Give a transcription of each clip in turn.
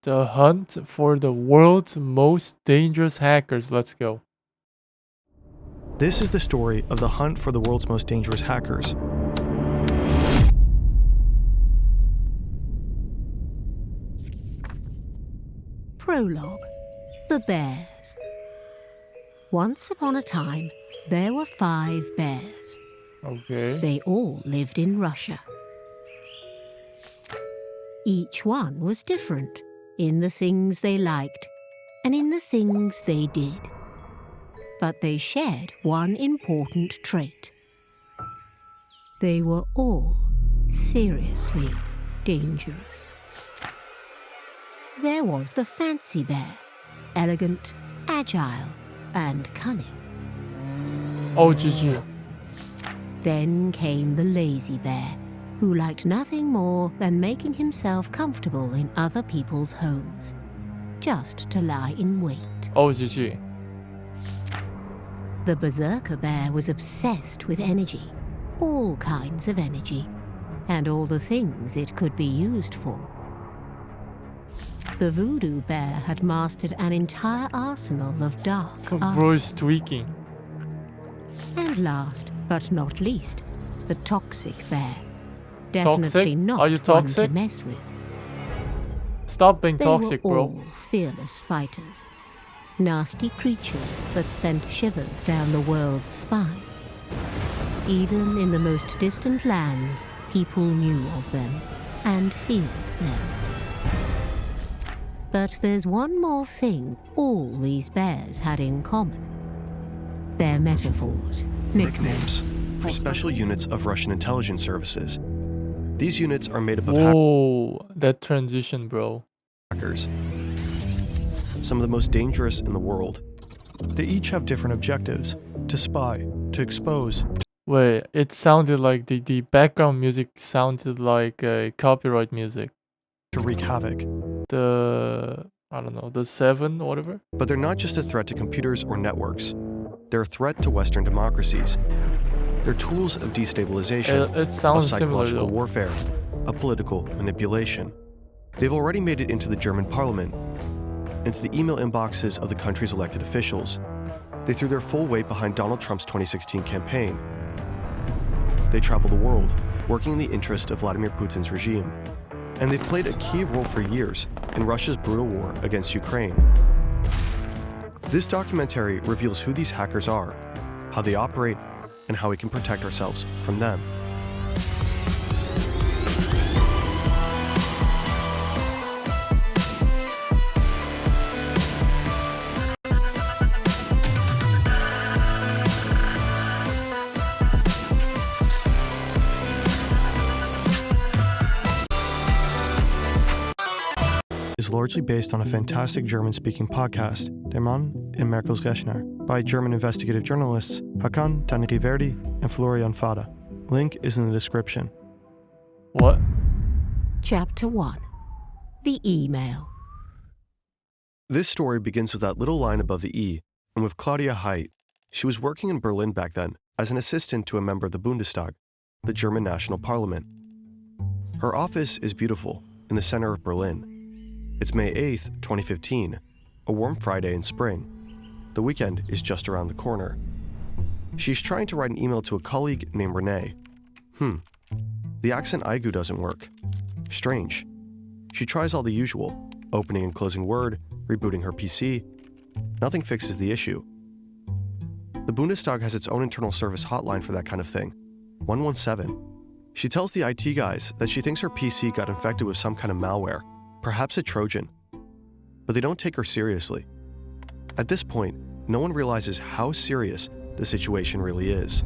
The hunt for the world's most dangerous hackers. Let's go. This is the story of the hunt for the world's most dangerous hackers. Prologue. The Bears. Once upon a time, there were 5 bears. Okay. They all lived in Russia. Each one was different in the things they liked and in the things they did. But they shared one important trait. They were all seriously dangerous. There was the fancy bear, elegant, agile, and cunning. Oh, GG. Then came the lazy bear, who liked nothing more than making himself comfortable in other people's homes, just to lie in wait. Oh, GG. The berserker bear was obsessed with energy, all kinds of energy, and all the things it could be used for. The voodoo bear had mastered an entire arsenal of dark Bro is arts. tweaking. And last, but not least, the toxic bear. Definitely Toxic? not Are you one toxic? to mess with. Stop being They toxic, were bro. all fearless fighters. Nasty creatures that sent shivers down the world's spine. Even in the most distant lands, people knew of them and feared them. But there's one more thing all these bears had in common. Their metaphors, nicknames. For special units of Russian intelligence services. These units are made up of Whoa, that transition, bro. hackers, some of the most dangerous in the world. They each have different objectives: to spy, to expose, Wait, it sounded like the background music sounded like copyright music. to wreak havoc. I don't know, the 7 or whatever? But they're not just a threat to computers or networks. They're a threat to Western democracies. They're tools of destabilization, It of sounds similar psychological though. warfare, of political manipulation. They've already made it into the German parliament, into the email inboxes of the country's elected officials. They threw their full weight behind Donald Trump's 2016 campaign. They travel the world, working in the interest of Vladimir Putin's regime. And they've played a key role for years in Russia's brutal war against Ukraine. This documentary reveals who these hackers are, how they operate, and how we can protect ourselves from them. Is largely based on a fantastic German-speaking podcast, Der Mann in Merkel's Rechner, by German investigative journalists Hakan Tanriverdi and Florian Fada. Link is in the description. What? Chapter 1. The Email. This story begins with that little line above the E, and with Claudia Haidt. She was working in Berlin back then as an assistant to a member of the Bundestag, the German national parliament. Her office is beautiful, in the center of Berlin. It's May 8th, 2015, a warm Friday in spring. The weekend is just around the corner. She's trying to write an email to a colleague named Renee. The accent aigu doesn't work. Strange. She tries all the usual, opening and closing Word, rebooting her PC. Nothing fixes the issue. The Bundestag has its own internal service hotline for that kind of thing, 117. She tells the IT guys that she thinks her PC got infected with some kind of malware, perhaps a Trojan. But they don't take her seriously. At this point, no one realizes how serious the situation really is.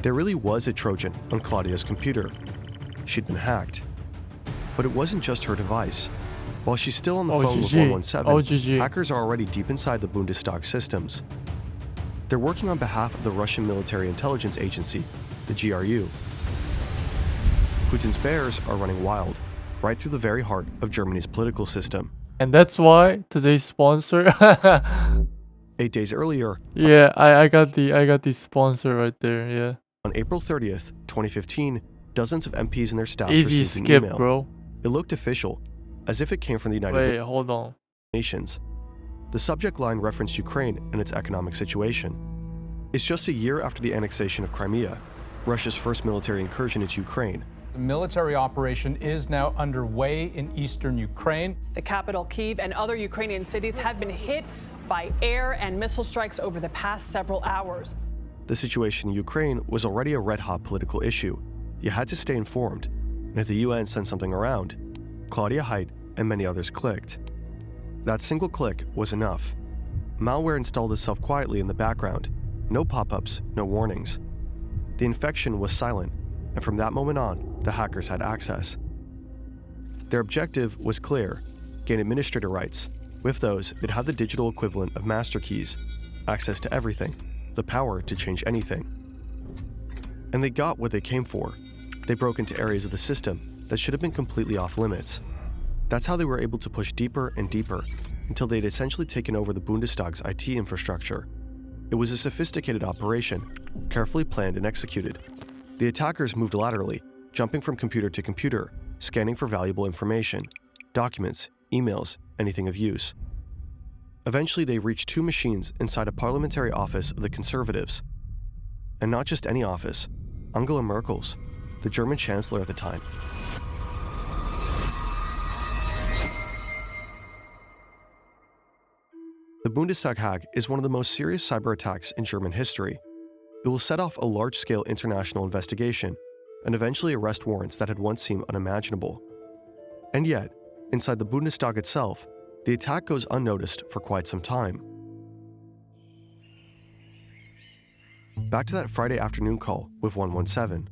There really was a Trojan on Claudia's computer. She'd been hacked. But it wasn't just her device. While she's still on the phone with 117, hackers are already deep inside the Bundestag systems. They're working on behalf of the Russian Military Intelligence Agency, the GRU. Putin's bears are running wild, right through the very heart of Germany's political system. And that's why today's sponsor. 8 days earlier, yeah, I got the sponsor right there. Yeah. on April 30th, 2015, Dozens of MPs and their staffs Easy received an skip, email. bro. It looked official, as if it came from the United Wait, hold on. Nations. The subject line referenced Ukraine and its economic situation. It's just a year after the annexation of Crimea, Russia's first military incursion into Ukraine. The military operation is now underway in eastern Ukraine. The capital, Kyiv, and other Ukrainian cities have been hit by air and missile strikes over the past several hours. The situation in Ukraine was already a red-hot political issue. You had to stay informed, and if the UN sent something around, Claudia Height and many others clicked. That single click was enough. Malware installed itself quietly in the background. No pop-ups, no warnings. The infection was silent, and from that moment on, the hackers had access. Their objective was clear: gain administrator rights. With those, it had the digital equivalent of master keys, access to everything, the power to change anything. And they got what they came for. They broke into areas of the system that should have been completely off limits. That's how they were able to push deeper and deeper until they'd essentially taken over the Bundestag's IT infrastructure. It was a sophisticated operation, carefully planned and executed. The attackers moved laterally, jumping from computer to computer, scanning for valuable information, documents, emails, anything of use. Eventually, they reached two machines inside a parliamentary office of the Conservatives. And not just any office, Angela Merkel's, the German chancellor at the time. The Bundestag hack is one of the most serious cyber attacks in German history. It will set off a large-scale international investigation and eventually arrest warrants that had once seemed unimaginable. And yet, inside the Bundestag itself, the attack goes unnoticed for quite some time. Back to that Friday afternoon call with 117.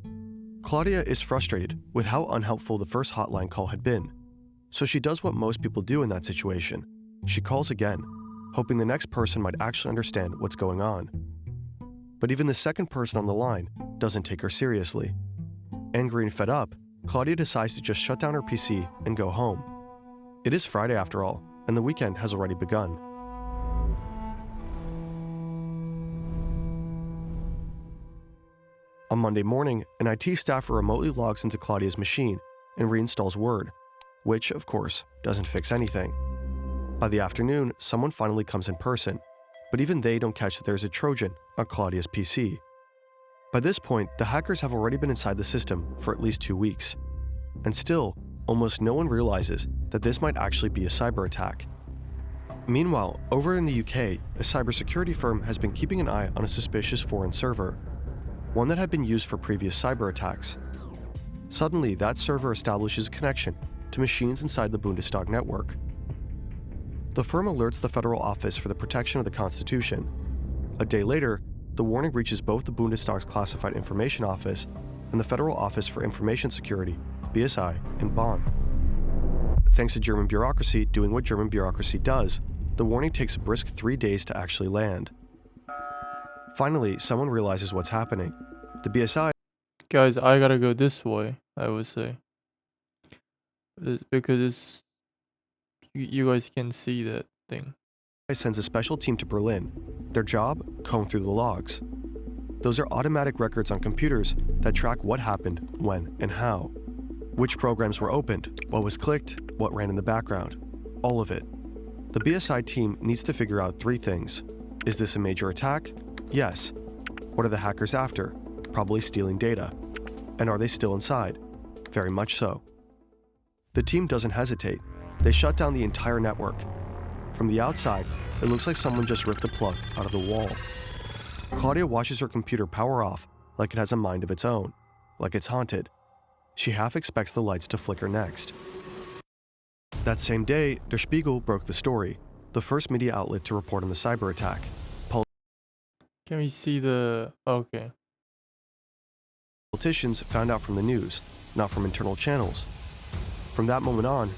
Claudia is frustrated with how unhelpful the first hotline call had been, so she does what most people do in that situation. She calls again, hoping the next person might actually understand what's going on. But even the second person on the line doesn't take her seriously. Angry and fed up, Claudia decides to just shut down her PC and go home. It is Friday after all, and the weekend has already begun. On Monday morning, an IT staffer remotely logs into Claudia's machine and reinstalls Word, which, of course, doesn't fix anything. By the afternoon, someone finally comes in person, but even they don't catch that there's a Trojan on Claudia's PC. By this point, the hackers have already been inside the system for at least 2 weeks. And still, almost no one realizes that this might actually be a cyber attack. Meanwhile, over in the UK, a cybersecurity firm has been keeping an eye on a suspicious foreign server, one that had been used for previous cyber attacks. Suddenly, that server establishes a connection to machines inside the Bundestag network. The firm alerts the Federal Office for the Protection of the Constitution. A day later, the warning reaches both the Bundestag's Classified Information Office and the Federal Office for Information Security, BSI, in Bonn. Thanks to German bureaucracy doing what German bureaucracy does, the warning takes a brisk 3 days to actually land. Finally, someone realizes what's happening. The BSI Guys, I gotta go this way, I would say. Because you guys can see that thing. sends a special team to Berlin. Their job? Comb through the logs. Those are automatic records on computers that track what happened, when, and how. Which programs were opened, what was clicked, what ran in the background. All of it. The BSI team needs to figure out 3 things. Is this a major attack? Yes. What are the hackers after? Probably stealing data. And are they still inside? Very much so. The team doesn't hesitate. They shut down the entire network. From the outside, it looks like someone just ripped the plug out of the wall. Claudia watches her computer power off like it has a mind of its own, like it's haunted. She half expects the lights to flicker next. That same day, Der Spiegel broke the story, the first media outlet to report on the cyber attack. Can we see the... Okay. Politicians found out from the news, not from internal channels. From that moment on,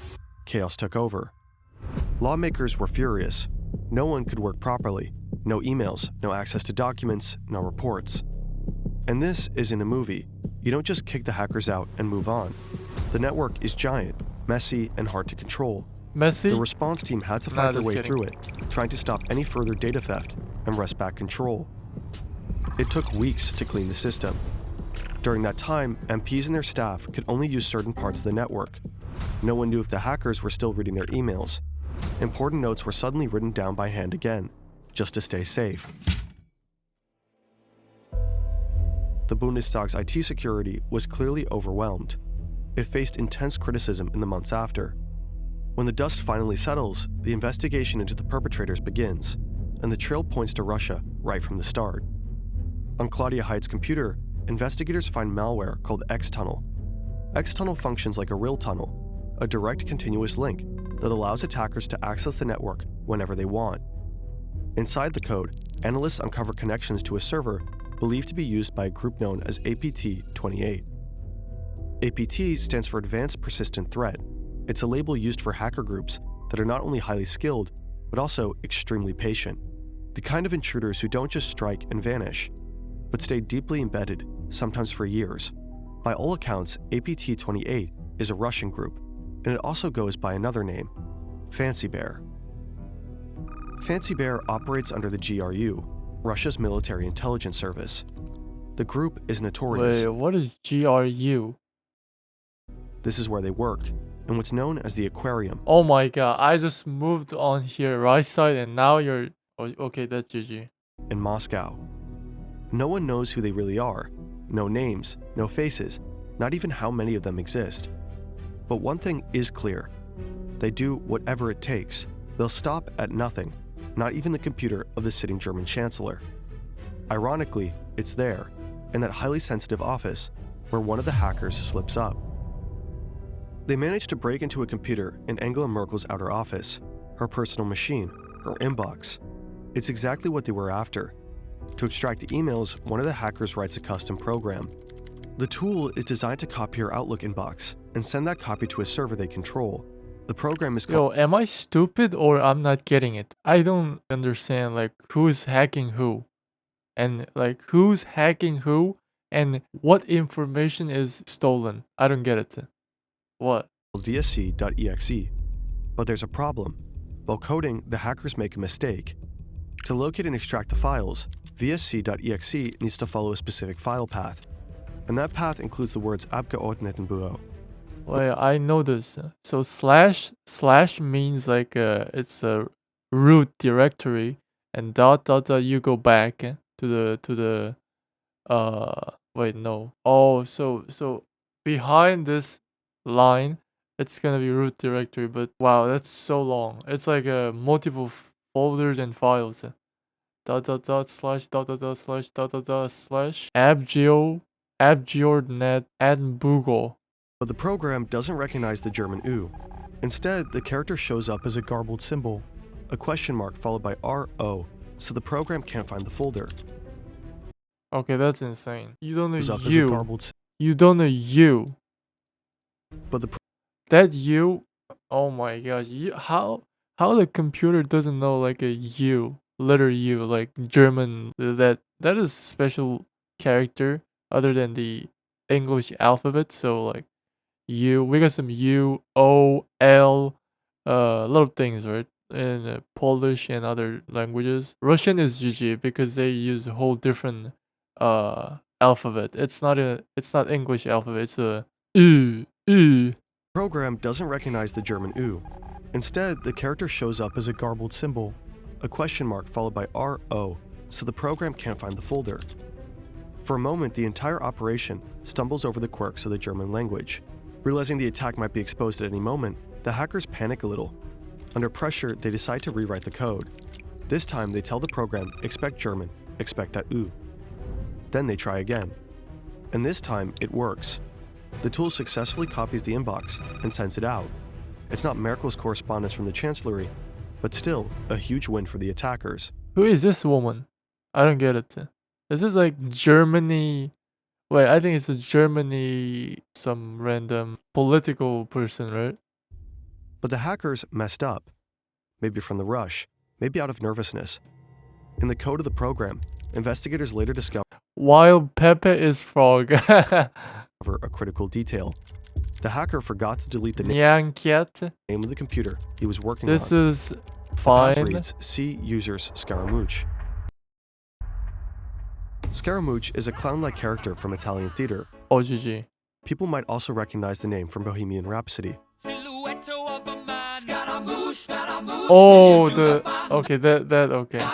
chaos took over. Lawmakers were furious. No one could work properly. No emails, no access to documents, no reports. And this isn't a movie. You don't just kick the hackers out and move on. The network is giant, messy, and hard to control. Messy? The response team had to fight their just way kidding. through it, trying to stop any further data theft and wrest back control. It took weeks to clean the system. During that time, MPs and their staff could only use certain parts of the network. No one knew if the hackers were still reading their emails. Important notes were suddenly written down by hand again, just to stay safe. The Bundestag's IT security was clearly overwhelmed. It faced intense criticism in the months after. When the dust finally settles, the investigation into the perpetrators begins, and the trail points to Russia right from the start. On Claudia Height's computer, investigators find malware called X-Tunnel. X-Tunnel functions like a real tunnel, a direct continuous link that allows attackers to access the network whenever they want. Inside the code, analysts uncover connections to a server believed to be used by a group known as APT-28. APT stands for Advanced Persistent Threat. It's a label used for hacker groups that are not only highly skilled, but also extremely patient. The kind of intruders who don't just strike and vanish, but stay deeply embedded, sometimes for years. By all accounts, APT-28 is a Russian group, and it also goes by another name, Fancy Bear. Fancy Bear operates under the GRU, Russia's military intelligence service. The group is notorious. Wait, what is GRU? This is where they work, in what's known as the aquarium. Oh my god, I just moved on here right side and now you're... Oh, okay, that's GG. In Moscow. No one knows who they really are. No names, no faces, not even how many of them exist. But one thing is clear. They do whatever it takes. They'll stop at nothing, not even the computer of the sitting German chancellor. Ironically, it's there, in that highly sensitive office, where one of the hackers slips up. They managed to break into a computer in Angela Merkel's outer office, her personal machine, her inbox. It's exactly what they were after. To extract the emails, one of the hackers writes a custom program. The tool is designed to copy your Outlook inbox and send that copy to a server they control. The program is Yo, am I stupid or I'm not getting it? I don't understand, like, who's hacking who? And, like, who's hacking who? And what information is stolen? I don't get it. What? called brianski.business. But there's a problem. While coding, the hackers make a mistake. To locate and extract the files, brianski.exe needs to follow a specific file path. And that path includes the words Abgeordnetenbüro. Wait, I know this. So slash means like it's a root directory, and dot you go back to the wait, no. Oh, so behind this line it's gonna be root directory, but wow, that's so long. It's like multiple folders and files. Slash Abgeordnetenbüro. But the program doesn't recognize the German U. Instead, the character shows up as a garbled symbol, a question mark followed by RO, so the program can't find the folder. Okay, that's insane. You don't know Shows up as a you. garbled You don't know you. But the That you. Oh my gosh. How the computer doesn't know like a U, letter U, like German. That is special character other than the English alphabet. So like U, we got some U, O, L, a lot of things, right? In Polish and other languages. Russian is GG because they use a whole different alphabet. It's not English alphabet. It's a U. program doesn't recognize the German U. Instead, the character shows up as a garbled symbol, a question mark followed by RO, so the program can't find the folder. For a moment, the entire operation stumbles over the quirks of the German language. Realizing the attack might be exposed at any moment, the hackers panic a little. Under pressure, they decide to rewrite the code. This time, they tell the program, expect German, expect that U. Then they try again. And this time, it works. The tool successfully copies the inbox and sends it out. It's not Merkel's correspondence from the Chancellery, but still a huge win for the attackers. Who is this woman? I don't get it. Is it like Germany? Wait, I think it's a Germany, some random political person, right? But the hackers messed up. Maybe from the rush, maybe out of nervousness. In the code of the program, investigators later discover While Pepe is frog. a critical detail. The hacker forgot to delete the Nyanket. name of the computer he was working This on. is The path fine. reads C users Scaramouche. Scaramouche is a clown-like character from Italian theater Oh, GG. People might also recognize the name from Bohemian Rhapsody. Oh, okay, okay.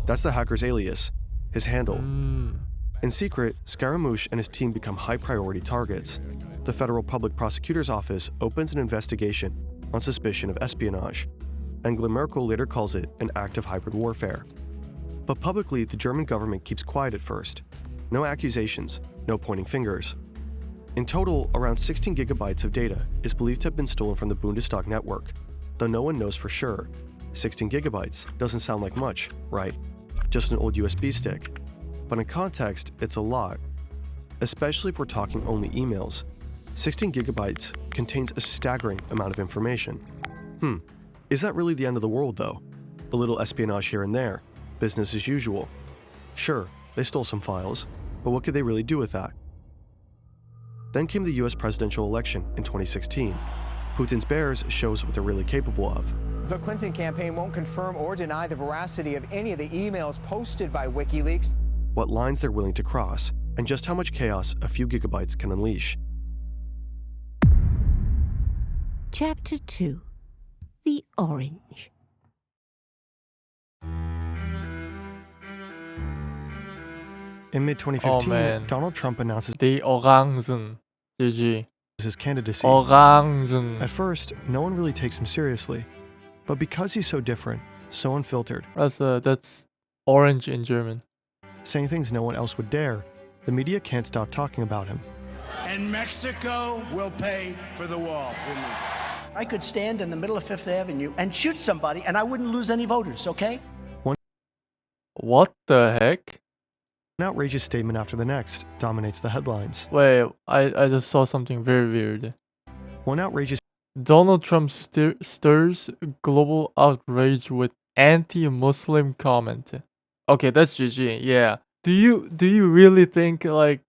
That's the hacker's alias, his handle. Mm. In secret, Scaramouche and his team become high-priority targets. The Federal Public Prosecutor's Office opens an investigation on suspicion of espionage. Angela Merkel later calls it an act of hybrid warfare. But publicly, the German government keeps quiet at first. No accusations, no pointing fingers. In total, around 16 gigabytes of data is believed to have been stolen from the Bundestag network, though no one knows for sure. 16 gigabytes doesn't sound like much, right? Just an old USB stick. But in context, it's a lot. Especially if we're talking only emails. 16 gigabytes contains a staggering amount of information. Is that really the end of the world, though? A little espionage here and there, business as usual. Sure, they stole some files, but what could they really do with that? Then came the US presidential election in 2016. Putin's bears shows what they're really capable of. The Clinton campaign won't confirm or deny the veracity of any of the emails posted by WikiLeaks. What lines they're willing to cross, and just how much chaos a few gigabytes can unleash. Chapter 2. The Orange. In mid-2015, Oh, man. Donald Trump announces The Orangen. GG. his candidacy. Orangen. At first, no one really takes him seriously. But because he's so different, so unfiltered, That's orange in German. saying things no one else would dare, the media can't stop talking about him. And Mexico will pay for the wall. I could stand in the middle of Fifth Avenue and shoot somebody and I wouldn't lose any voters, okay? What the heck? An outrageous statement after the next dominates the headlines. Wait, I just saw something very weird. One outrageous Donald Trump stirs global outrage with anti-Muslim comment. Okay, that's GG. Yeah. Do you really think like?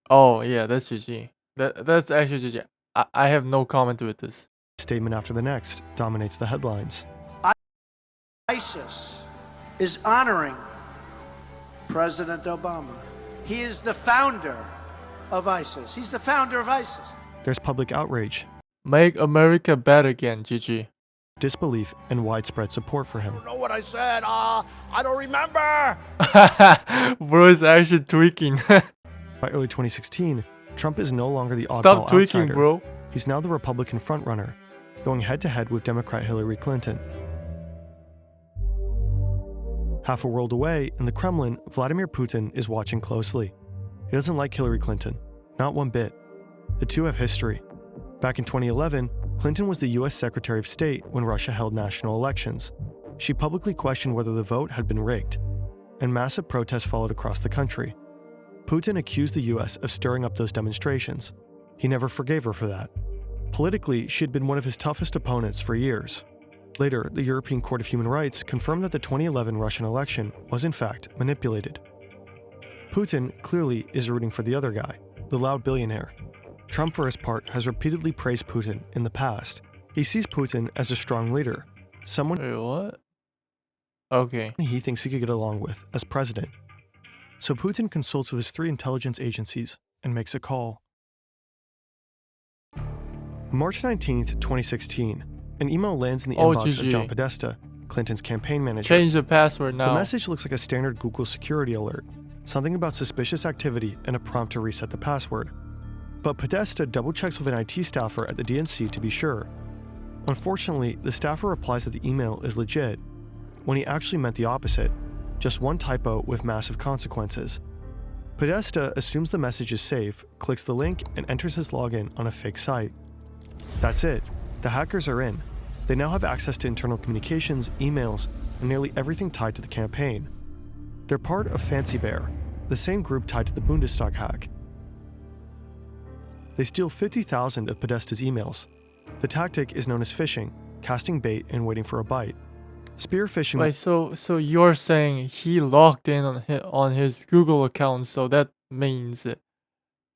Oh yeah, that's GG. That's actually GG. I have no comment with this. statement after the next dominates the headlines. ISIS is honoring President Obama. He is the founder of ISIS. He's the founder of ISIS. There's public outrage, Make America bad again, GG. disbelief, and widespread support for him. I don't know what I said. I don't remember. Bro is actually tweaking. By early 2016, Trump is no longer the oddball Stop tweaking, outsider. bro. He's now the Republican frontrunner, going head-to-head with Democrat Hillary Clinton. Half a world away, in the Kremlin, Vladimir Putin is watching closely. He doesn't like Hillary Clinton, not one bit. The two have history. Back in 2011, Clinton was the US Secretary of State when Russia held national elections. She publicly questioned whether the vote had been rigged, and massive protests followed across the country. Putin accused the US of stirring up those demonstrations. He never forgave her for that. Politically, she had been one of his toughest opponents for years. Later, the European Court of Human Rights confirmed that the 2011 Russian election was in fact manipulated. Putin clearly is rooting for the other guy, the loud billionaire. Trump, for his part, has repeatedly praised Putin in the past. He sees Putin as a strong leader, someone Wait, what? Okay. he thinks he could get along with as president. So Putin consults with his 3 intelligence agencies and makes a call. March 19th, 2016, an email lands in the inbox of GG. John Podesta, Clinton's campaign manager. Change the password The now. message looks like a standard Google security alert, something about suspicious activity and a prompt to reset the password. But Podesta double-checks with an IT staffer at the DNC to be sure. Unfortunately, the staffer replies that the email is legit, when he actually meant the opposite, just one typo with massive consequences. Podesta assumes the message is safe, clicks the link, and enters his login on a fake site. That's it. The hackers are in. They now have access to internal communications, emails, and nearly everything tied to the campaign. They're part of Fancy Bear, the same group tied to the Bundestag hack. They steal 50,000 of Podesta's emails. The tactic is known as phishing, casting bait and waiting for a bite. Spear phishing. Wait, so you're saying he logged in on his Google account, so that means that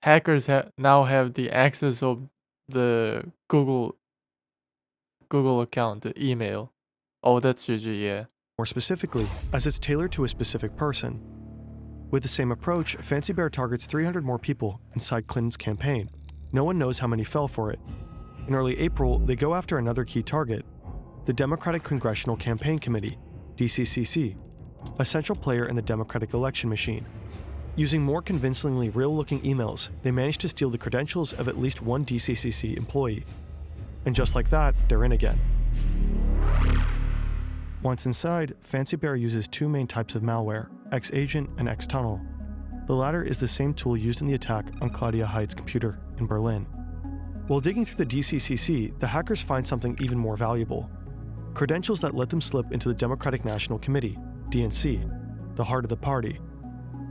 hackers now have the access of the Google account, the email. Oh, that's GG, yeah. More specifically, as it's tailored to a specific person. With the same approach, Fancy Bear targets 300 more people inside Clinton's campaign. No one knows how many fell for it. In early April, they go after another key target, the Democratic Congressional Campaign Committee, DCCC, a central player in the Democratic election machine. Using more convincingly real-looking emails, they managed to steal the credentials of at least one DCCC employee. And just like that, they're in again. Once inside, Fancy Bear uses two main types of malware, X-Agent and X-Tunnel. The latter is the same tool used in the attack on Claudia Heid's computer in Berlin. While digging through the DCCC, the hackers find something even more valuable: credentials that let them slip into the Democratic National Committee, DNC, the heart of the party.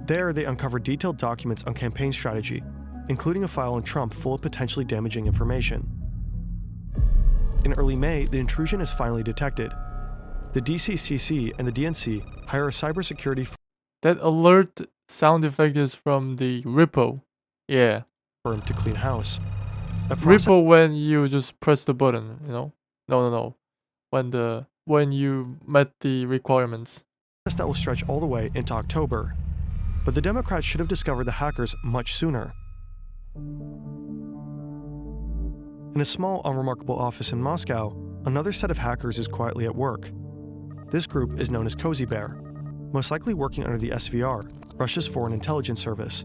There, they uncover detailed documents on campaign strategy, including a file on Trump full of potentially damaging information. In early May, the intrusion is finally detected. The DCCC and the DNC hire a cybersecurity That alert sound effect is from the Ripple. Yeah. firm to clean house. A process Ripple when you just press the button, you know? No. When you met the requirements. that will stretch all the way into October. But the Democrats should have discovered the hackers much sooner. In a small, unremarkable office in Moscow, another set of hackers is quietly at work. This group is known as Cozy Bear, most likely working under the SVR, Russia's foreign intelligence service.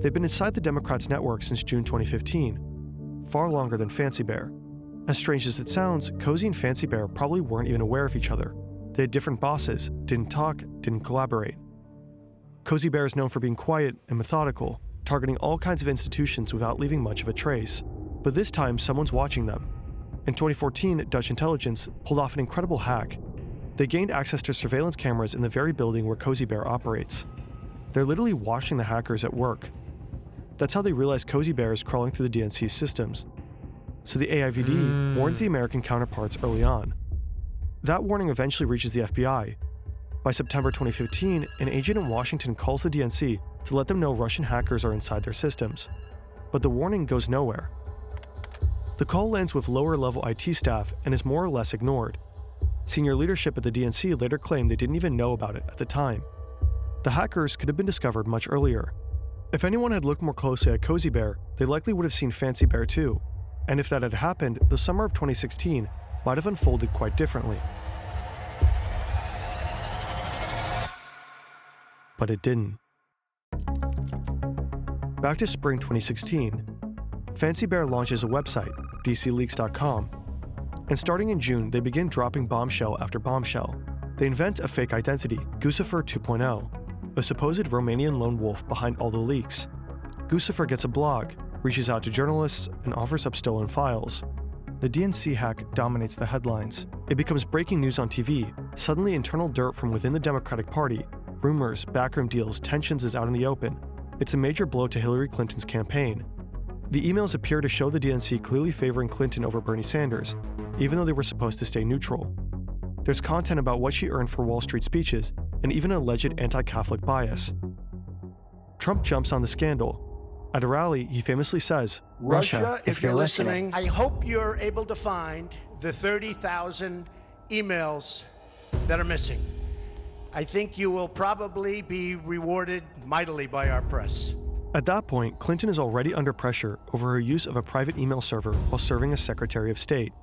They've been inside the Democrats' network since June 2015, far longer than Fancy Bear. As strange as it sounds, Cozy and Fancy Bear probably weren't even aware of each other. They had different bosses, didn't talk, didn't collaborate. Cozy Bear is known for being quiet and methodical, targeting all kinds of institutions without leaving much of a trace. But this time, someone's watching them. In 2014, Dutch intelligence pulled off an incredible hack. They gained access to surveillance cameras in the very building where Cozy Bear operates. They're literally watching the hackers at work. That's how they realize Cozy Bear is crawling through the DNC's systems. So the AIVD warns the American counterparts early on. That warning eventually reaches the FBI. By September 2015, an agent in Washington calls the DNC to let them know Russian hackers are inside their systems. But the warning goes nowhere. The call lands with lower-level IT staff and is more or less ignored. Senior leadership at the DNC later claimed they didn't even know about it at the time. The hackers could have been discovered much earlier. If anyone had looked more closely at Cozy Bear, they likely would have seen Fancy Bear too. And if that had happened, the summer of 2016 might have unfolded quite differently. But it didn't. Back to spring 2016, Fancy Bear launches a website, dcleaks.com, and starting in June, they begin dropping bombshell after bombshell. They invent a fake identity, Guccifer 2.0, a supposed Romanian lone wolf behind all the leaks. Guccifer gets a blog, reaches out to journalists, and offers up stolen files. The DNC hack dominates the headlines. It becomes breaking news on TV. Suddenly, internal dirt from within the Democratic Party, rumors, backroom deals, tensions is out in the open. It's a major blow to Hillary Clinton's campaign. The emails appear to show the DNC clearly favoring Clinton over Bernie Sanders, even though they were supposed to stay neutral. There's content about what she earned for Wall Street speeches, and even an alleged anti-Catholic bias. Trump jumps on the scandal. At a rally, he famously says, Russia, if you're listening, I hope you're able to find the 30,000 emails that are missing. I think you will probably be rewarded mightily by our press. At that point, Clinton is already under pressure over her use of a private email server while serving as Secretary of State.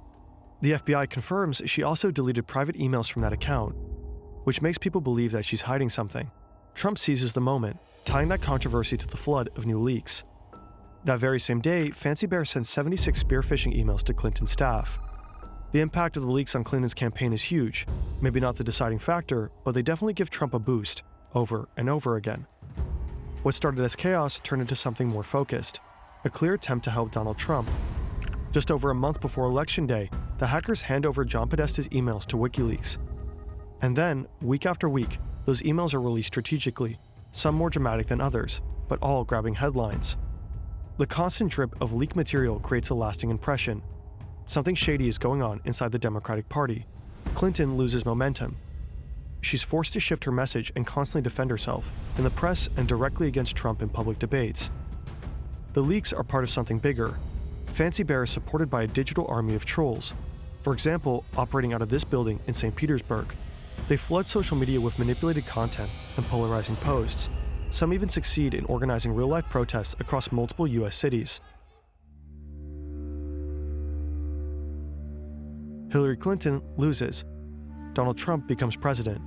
The FBI confirms she also deleted private emails from that account, which makes people believe that she's hiding something. Trump seizes the moment, tying that controversy to the flood of new leaks. That very same day, Fancy Bear sends 76 spear phishing emails to Clinton's staff. The impact of the leaks on Clinton's campaign is huge, maybe not the deciding factor, but they definitely give Trump a boost, over and over again. What started as chaos turned into something more focused, a clear attempt to help Donald Trump. Just over a month before Election Day, the hackers hand over John Podesta's emails to WikiLeaks. And then, week after week, those emails are released strategically, some more dramatic than others, but all grabbing headlines. The constant drip of leaked material creates a lasting impression. Something shady is going on inside the Democratic Party. Clinton loses momentum. She's forced to shift her message and constantly defend herself, in the press and directly against Trump in public debates. The leaks are part of something bigger. Fancy Bear is supported by a digital army of trolls, for example, operating out of this building in St. Petersburg. They flood social media with manipulated content and polarizing posts. Some even succeed in organizing real-life protests across multiple US cities. Hillary Clinton loses. Donald Trump becomes president.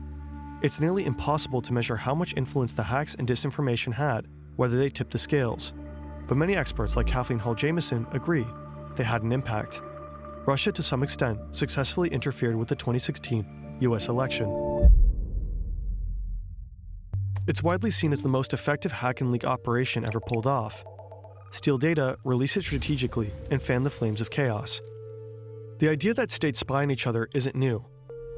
It's nearly impossible to measure how much influence the hacks and disinformation had, whether they tipped the scales. But many experts like Kathleen Hall-Jamieson agree they had an impact. Russia, to some extent, successfully interfered with the 2016 US election. It's widely seen as the most effective hack and leak operation ever pulled off. Steal data, release it strategically, and fan the flames of chaos. The idea that states spy on each other isn't new,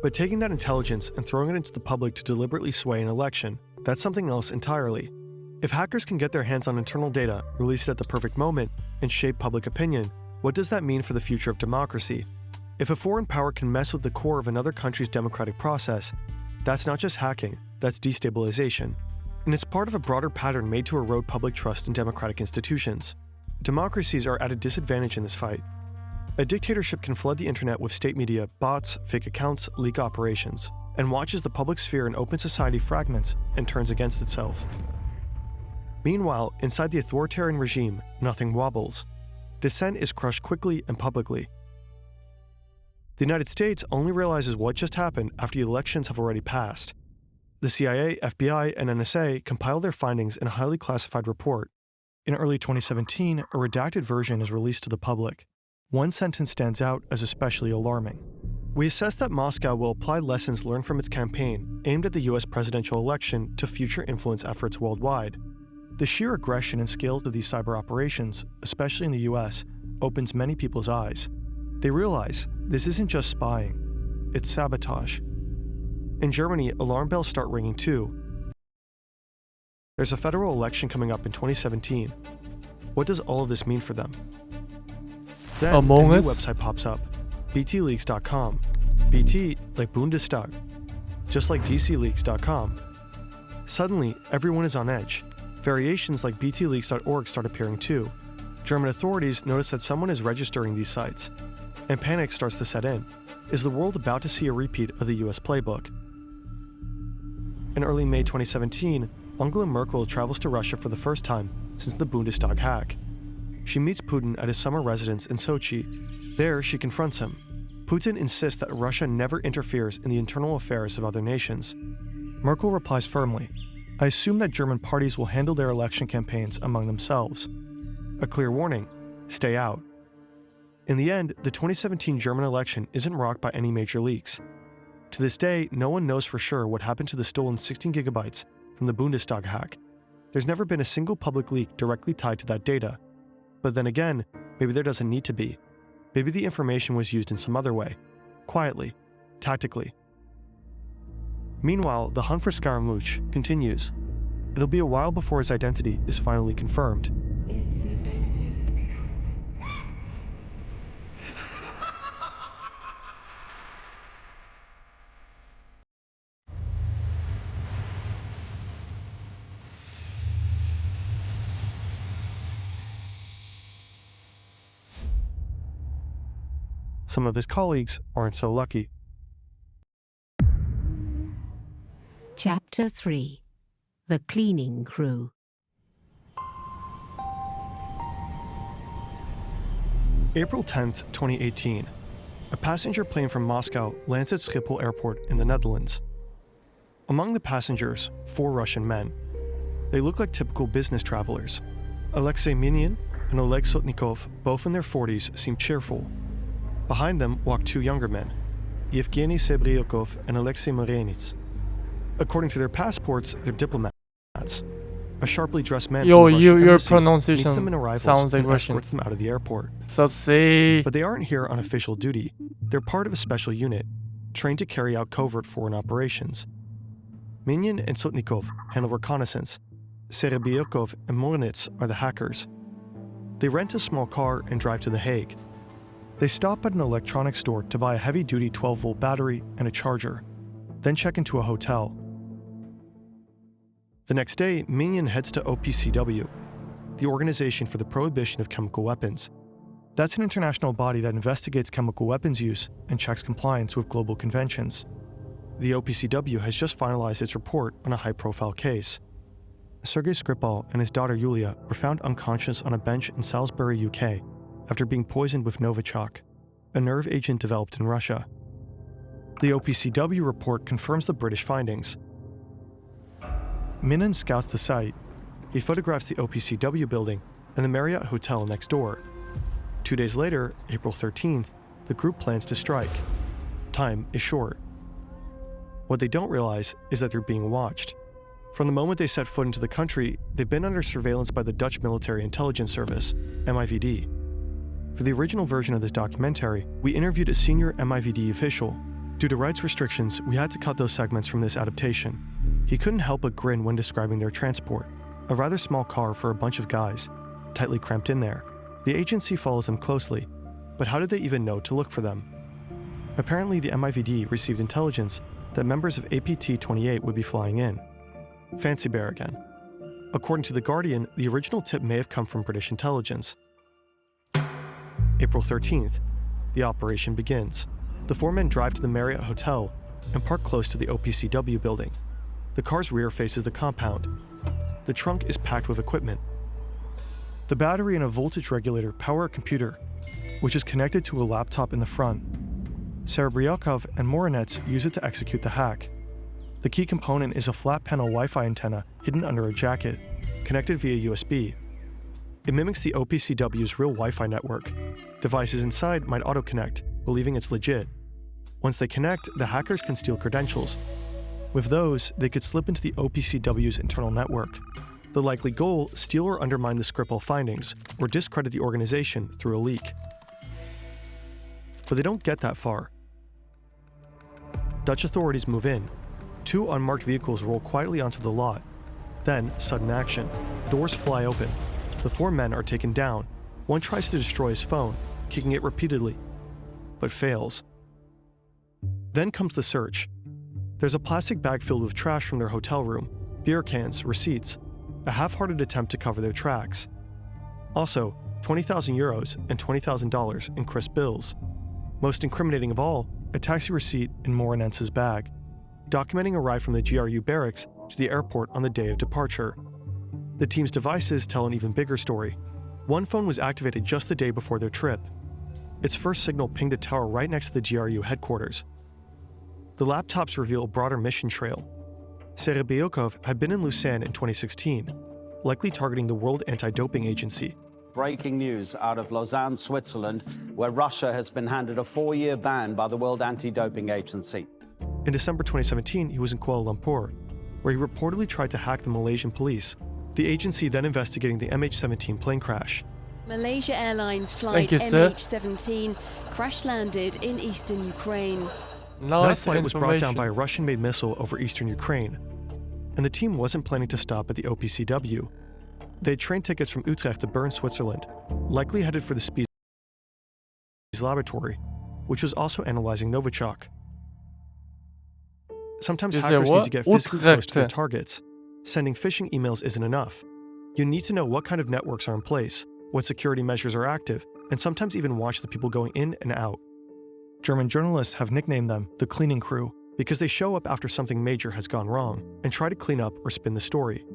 but taking that intelligence and throwing it into the public to deliberately sway an election, that's something else entirely. If hackers can get their hands on internal data, release it at the perfect moment, and shape public opinion, what does that mean for the future of democracy? If a foreign power can mess with the core of another country's democratic process, that's not just hacking, that's destabilization. And it's part of a broader pattern made to erode public trust in democratic institutions. Democracies are at a disadvantage in this fight. A dictatorship can flood the internet with state media, bots, fake accounts, leak operations, and watches the public sphere and open society fragments and turns against itself. Meanwhile, inside the authoritarian regime, nothing wobbles. Dissent is crushed quickly and publicly. The United States only realizes what just happened after the elections have already passed. The CIA, FBI, and NSA compile their findings in a highly classified report. In early 2017, a redacted version is released to the public. One sentence stands out as especially alarming. We assess that Moscow will apply lessons learned from its campaign aimed at the US presidential election to future influence efforts worldwide. The sheer aggression and scale of these cyber operations, especially in the US, opens many people's eyes. They realize this isn't just spying, it's sabotage. In Germany, alarm bells start ringing too. There's a federal election coming up in 2017. What does all of this mean for them? Then Among a new Us? website pops up, btleaks.com. BT like Bundestag, just like dcleaks.com. Suddenly, everyone is on edge. Variations like btleaks.org start appearing too. German authorities notice that someone is registering these sites, and panic starts to set in. Is the world about to see a repeat of the US playbook? In early May 2017, Angela Merkel travels to Russia for the first time since the Bundestag hack. She meets Putin at his summer residence in Sochi. There, she confronts him. Putin insists that Russia never interferes in the internal affairs of other nations. Merkel replies firmly, "I assume that German parties will handle their election campaigns among themselves." A clear warning, stay out. In the end, the 2017 German election isn't rocked by any major leaks. To this day, no one knows for sure what happened to the stolen 16 gigabytes from the Bundestag hack. There's never been a single public leak directly tied to that data. But then again, maybe there doesn't need to be. Maybe the information was used in some other way, quietly, tactically. Meanwhile, the hunt for Scaramouche continues. It'll be a while before his identity is finally confirmed. Some of his colleagues aren't so lucky. Chapter 3. The Cleaning Crew. April 10th, 2018. A passenger plane from Moscow lands at Schiphol Airport in the Netherlands. Among the passengers, 4 Russian men. They look like typical business travelers. Alexei Minin and Oleg Sotnikov, both in their 40s, seem cheerful. Behind them walk 2 younger men, Yevgeny Sebryakov and Alexei Morenits. According to their passports, they're diplomats. A sharply dressed man Yo, from the Russian your embassy pronunciation meets them in arrivals sounds like and Russian. escorts them out of the airport. But But they aren't here on official duty. They're part of a special unit, trained to carry out covert foreign operations. Minin and Sotnikov handle reconnaissance. Serebyakov and Morenits are the hackers. They rent a small car and drive to The Hague. They stop at an electronics store to buy a heavy-duty 12-volt battery and a charger, then check into a hotel. The next day, Minin heads to OPCW, the Organization for the Prohibition of Chemical Weapons. That's an international body that investigates chemical weapons use and checks compliance with global conventions. The OPCW has just finalized its report on a high-profile case. Sergei Skripal and his daughter Yulia were found unconscious on a bench in Salisbury, UK, after being poisoned with Novichok, a nerve agent developed in Russia. The OPCW report confirms the British findings. Minan scouts the site. He photographs the OPCW building and the Marriott Hotel next door. 2 days later, April 13th, the group plans to strike. Time is short. What they don't realize is that they're being watched. From the moment they set foot into the country, they've been under surveillance by the Dutch Military Intelligence Service, MIVD. For the original version of this documentary, we interviewed a senior MIVD official. Due to rights restrictions, we had to cut those segments from this adaptation. He couldn't help but grin when describing their transport, a rather small car for a bunch of guys, tightly cramped in there. The agency follows them closely, but how did they even know to look for them? Apparently, the MIVD received intelligence that members of APT-28 would be flying in. Fancy bear again. According to The Guardian, the original tip may have come from British intelligence. April 13th, the operation begins. The four men drive to the Marriott Hotel and park close to the OPCW building. The car's rear faces the compound. The trunk is packed with equipment. The battery and a voltage regulator power a computer, which is connected to a laptop in the front. Serebryakov and Morinets use it to execute the hack. The key component is a flat panel Wi-Fi antenna hidden under a jacket, connected via USB. It mimics the OPCW's real Wi-Fi network. Devices inside might auto-connect, believing it's legit. Once they connect, the hackers can steal credentials. With those, they could slip into the OPCW's internal network. The likely goal, steal or undermine the Skripal findings, or discredit the organization through a leak. But they don't get that far. Dutch authorities move in. 2 unmarked vehicles roll quietly onto the lot. Then, sudden action. Doors fly open. The 4 men are taken down. One tries to destroy his phone, kicking it repeatedly, but fails. Then comes the search. There's a plastic bag filled with trash from their hotel room, beer cans, receipts, a half-hearted attempt to cover their tracks. Also, 20,000 euros and $20,000 in crisp bills. Most incriminating of all, a taxi receipt in Morinense's bag, documenting a ride from the GRU barracks to the airport on the day of departure. The team's devices tell an even bigger story. One phone was activated just the day before their trip. Its first signal pinged a tower right next to the GRU headquarters. The laptops reveal a broader mission trail. Serebryakov had been in Lausanne in 2016, likely targeting the World Anti-Doping Agency. Breaking news out of Lausanne, Switzerland, where Russia has been handed a 4-year ban by the World Anti-Doping Agency. In December 2017, he was in Kuala Lumpur, where he reportedly tried to hack the Malaysian police, the agency then investigating the MH17 plane crash. Malaysia Airlines flight MH17 crash-landed in eastern Ukraine. That flight was brought down by a Russian-made missile over eastern Ukraine, and the team wasn't planning to stop at the OPCW. They had train tickets from Utrecht to Bern, Switzerland, likely headed for the Spies laboratory, which was also analyzing Novichok. Sometimes hackers need to get physically close to their targets. Sending phishing emails isn't enough. You need to know what kind of networks are in place, what security measures are active, and sometimes even watch the people going in and out. German journalists have nicknamed them the cleaning crew because they show up after something major has gone wrong and try to clean up or spin the story.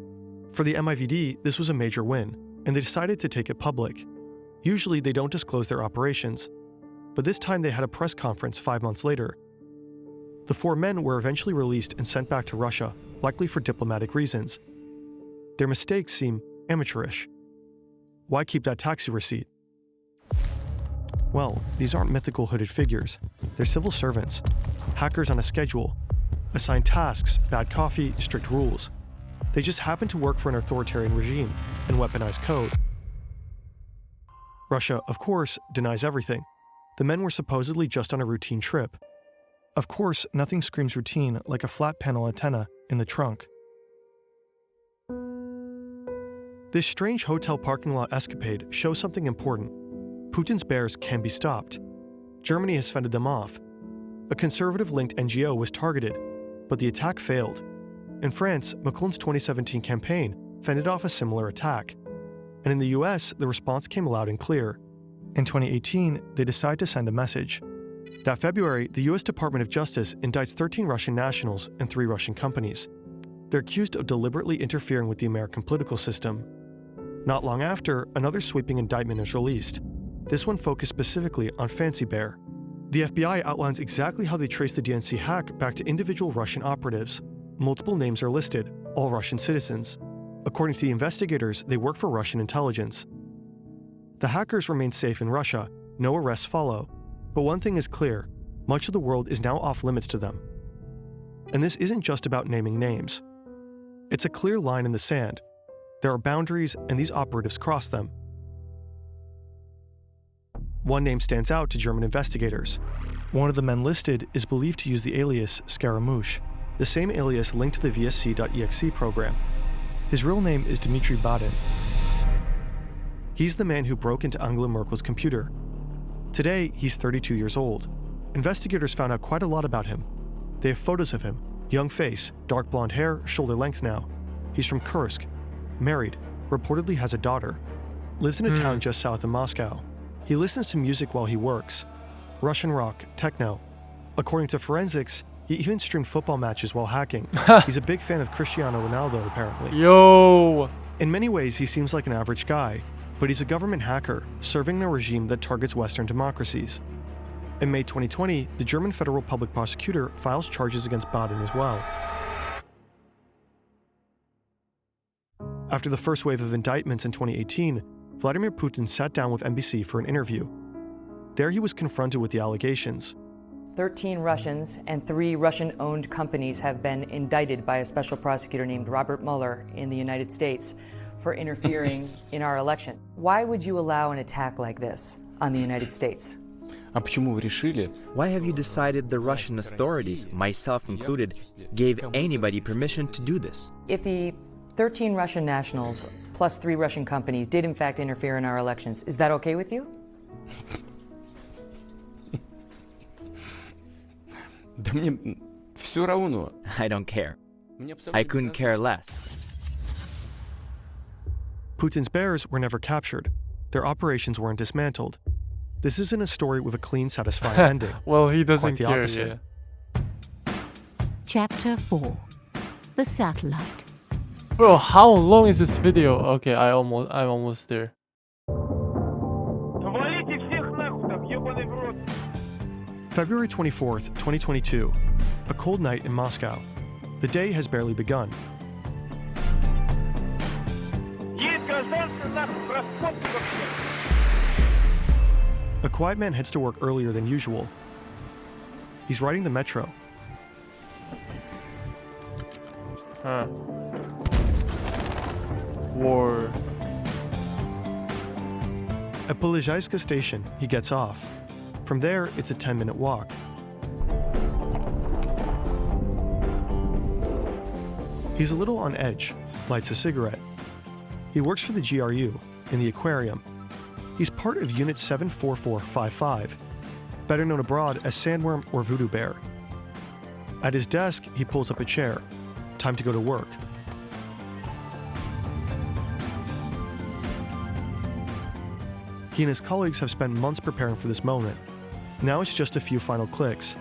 For the MIVD, this was a major win, and they decided to take it public. Usually they don't disclose their operations, but this time they had a press conference 5 months later. The 4 men were eventually released and sent back to Russia, likely for diplomatic reasons. Their mistakes seem amateurish. Why keep that taxi receipt? Well, these aren't mythical hooded figures. They're civil servants, hackers on a schedule, assigned tasks, bad coffee, strict rules. They just happen to work for an authoritarian regime and weaponize code. Russia, of course, denies everything. The men were supposedly just on a routine trip. Of course, nothing screams routine like a flat panel antenna in the trunk. This strange hotel parking lot escapade shows something important. Putin's bears can be stopped. Germany has fended them off. A conservative-linked NGO was targeted, but the attack failed. In France, Macron's 2017 campaign fended off a similar attack. And in the US, the response came loud and clear. In 2018, they decided to send a message. That February, the US Department of Justice indicts 13 Russian nationals and 3 Russian companies. They're accused of deliberately interfering with the American political system. Not long after, another sweeping indictment is released. This one focused specifically on Fancy Bear. The FBI outlines exactly how they traced the DNC hack back to individual Russian operatives. Multiple names are listed, all Russian citizens. According to the investigators, they work for Russian intelligence. The hackers remain safe in Russia, no arrests follow. But one thing is clear, much of the world is now off limits to them. And this isn't just about naming names. It's a clear line in the sand. There are boundaries, and these operatives cross them. One name stands out to German investigators. One of the men listed is believed to use the alias Scaramouche, the same alias linked to the VSC.exe program. His real name is Dmitry Badin. He's the man who broke into Angela Merkel's computer. Today, he's 32 years old. Investigators found out quite a lot about him. They have photos of him, young face, dark blonde hair, shoulder length now. He's from Kursk, married, reportedly has a daughter, lives in a town just south of Moscow. He listens to music while he works, Russian rock, techno. According to forensics, he even streamed football matches while hacking. He's a big fan of Cristiano Ronaldo, apparently. Yo! In many ways, he seems like an average guy, but he's a government hacker, serving in a regime that targets Western democracies. In May 2020, the German federal public prosecutor files charges against Badin as well. After the first wave of indictments in 2018, Vladimir Putin sat down with NBC for an interview. There he was confronted with the allegations. 13 Russians and 3 Russian-owned companies have been indicted by a special prosecutor named Robert Mueller in the United States for interfering in our election. Why would you allow an attack like this on the United States? Why have you decided the Russian authorities, myself included, gave anybody permission to do this? If the 13 Russian nationals plus 3 Russian companies did in fact interfere in our elections, is that okay with you? I don't care. I couldn't care less. Putin's bears were never captured. Their operations weren't dismantled. This isn't a story with a clean, satisfying ending. Well, he doesn't Quite the care, opposite. yeah. Chapter 4. The Satellite. Bro, how long is this video? Okay, I'm almost there. February 24th, 2022. A cold night in Moscow. The day has barely begun. A quiet man heads to work earlier than usual. He's riding the metro. War. At Polizhayska station, he gets off. From there, it's a 10-minute walk. He's a little on edge, lights a cigarette. He works for the GRU, in the aquarium. He's part of Unit 74455, better known abroad as Sandworm or Voodoo Bear. At his desk, he pulls up a chair. Time to go to work. He and his colleagues have spent months preparing for this moment. Now it's just a few final clicks.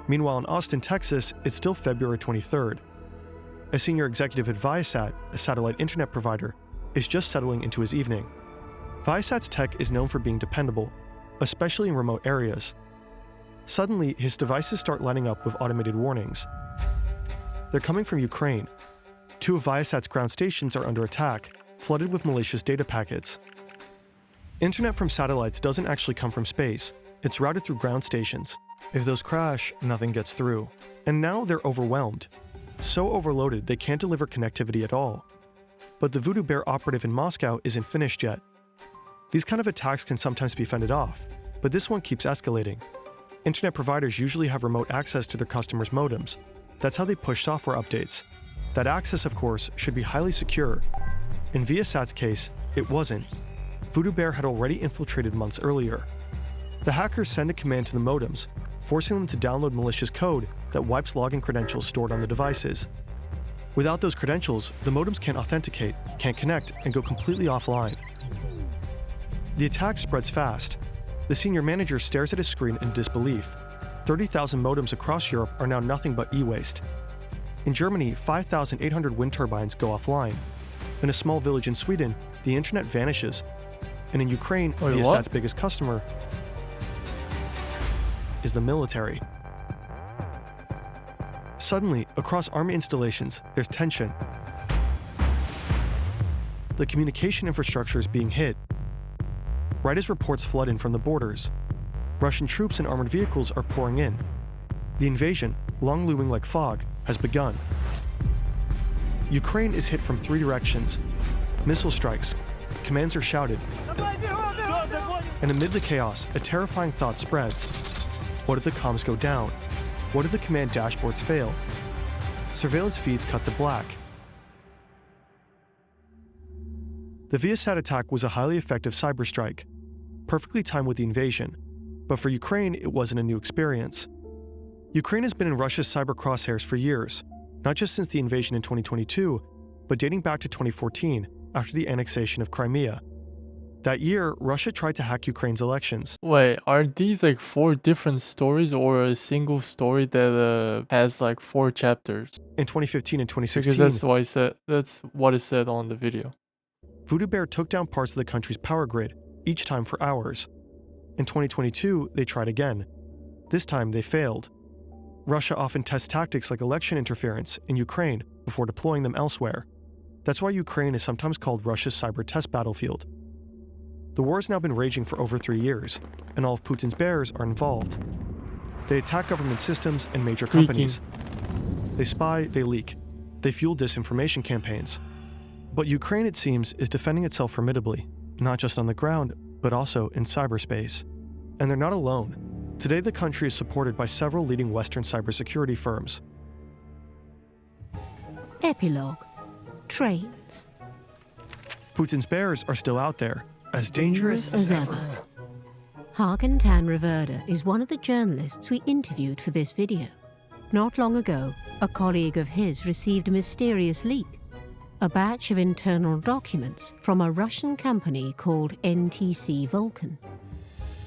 Meanwhile, in Austin, Texas, it's still February 23rd. A senior executive at Viasat, a satellite internet provider, is just settling into his evening. Viasat's tech is known for being dependable, especially in remote areas. Suddenly, his devices start lighting up with automated warnings. They're coming from Ukraine. 2 of Viasat's ground stations are under attack, flooded with malicious data packets. Internet from satellites doesn't actually come from space. It's routed through ground stations. If those crash, nothing gets through. And now they're overwhelmed. So overloaded they can't deliver connectivity at all. But the Voodoo Bear operative in Moscow isn't finished yet. These kind of attacks can sometimes be fended off, but this one keeps escalating. Internet providers usually have remote access to their customers' modems. That's how they push software updates. That access, of course, should be highly secure. In Viasat's case, it wasn't. Voodoo Bear had already infiltrated months earlier. The hackers send a command to the modems, forcing them to download malicious code that wipes login credentials stored on the devices. Without those credentials, the modems can't authenticate, can't connect, and go completely offline. The attack spreads fast. The senior manager stares at his screen in disbelief. 30,000 modems across Europe are now nothing but e-waste. In Germany, 5,800 wind turbines go offline. In a small village in Sweden, the internet vanishes. And in Ukraine, Viasat's biggest customer is the military. Suddenly, across army installations, there's tension. The communication infrastructure is being hit. Right as reports flood in from the borders, Russian troops and armored vehicles are pouring in. The invasion, long looming like fog, has begun. Ukraine is hit from 3 directions. Missile strikes, commands are shouted, and amid the chaos, a terrifying thought spreads. What if the comms go down? What if the command dashboards fail? Surveillance feeds cut to black. The Viasat attack was a highly effective cyber strike, perfectly timed with the invasion, but for Ukraine, it wasn't a new experience. Ukraine has been in Russia's cyber crosshairs for years, not just since the invasion in 2022, but dating back to 2014, after the annexation of Crimea. That year, Russia tried to hack Ukraine's elections. Wait, are these like 4 different stories or a single story that has like 4 chapters? In 2015 and 2016, because that's what it said on the video. Voodoo Bear took down parts of the country's power grid, each time for hours. In 2022, they tried again. This time, they failed. Russia often tests tactics like election interference in Ukraine before deploying them elsewhere. That's why Ukraine is sometimes called Russia's cyber test battlefield. The war has now been raging for over 3 years, and all of Putin's bears are involved. They attack government systems and major companies. They spy, they leak. They fuel disinformation campaigns. But Ukraine, it seems, is defending itself formidably, not just on the ground, but also in cyberspace. And they're not alone. Today, the country is supported by several leading Western cybersecurity firms. Epilogue. Trains. Putin's bears are still out there, as dangerous as ever. Hagen Tanreverda is one of the journalists we interviewed for this video. Not long ago, a colleague of his received a mysterious leak. A batch of internal documents from a Russian company called NTC Vulcan.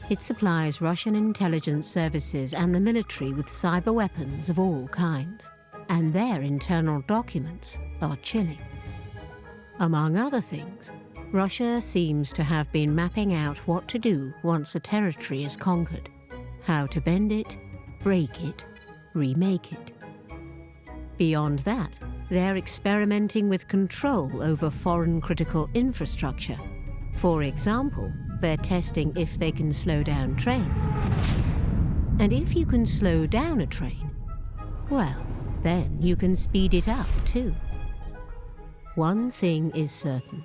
It supplies Russian intelligence services and the military with cyber weapons of all kinds, and their internal documents are chilling. Among other things, Russia seems to have been mapping out what to do once a territory is conquered, how to bend it, break it, remake it. Beyond that, they're experimenting with control over foreign critical infrastructure. For example, they're testing if they can slow down trains. And if you can slow down a train, well, then you can speed it up too. One thing is certain.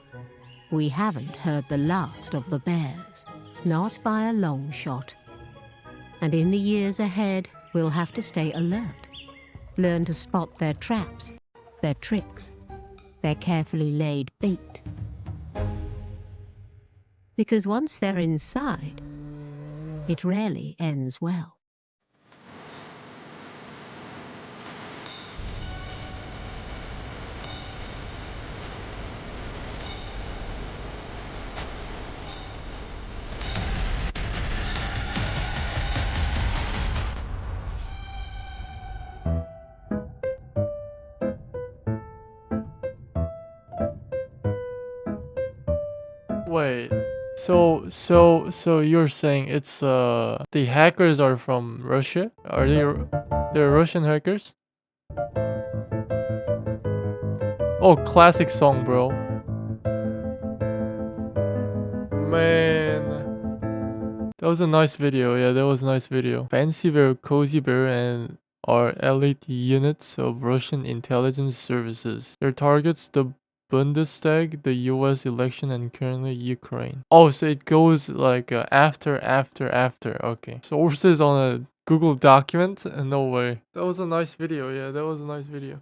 We haven't heard the last of the bears, not by a long shot. And in the years ahead, we'll have to stay alert. Learn to spot their traps, their tricks, their carefully laid bait. Because once they're inside, it rarely ends well. Wait, so you're saying it's the hackers are from Russia? Are they're Russian hackers? Oh, classic song, bro. Man, that was a nice video. Yeah, that was a nice video. Fancy Bear, Cozy Bear, and are elite units of Russian intelligence services. Their targets the Bundestag, the US election, and currently Ukraine. Oh, so it goes like after. Okay. Sources on a Google document? No way. That was a nice video. Yeah, that was a nice video.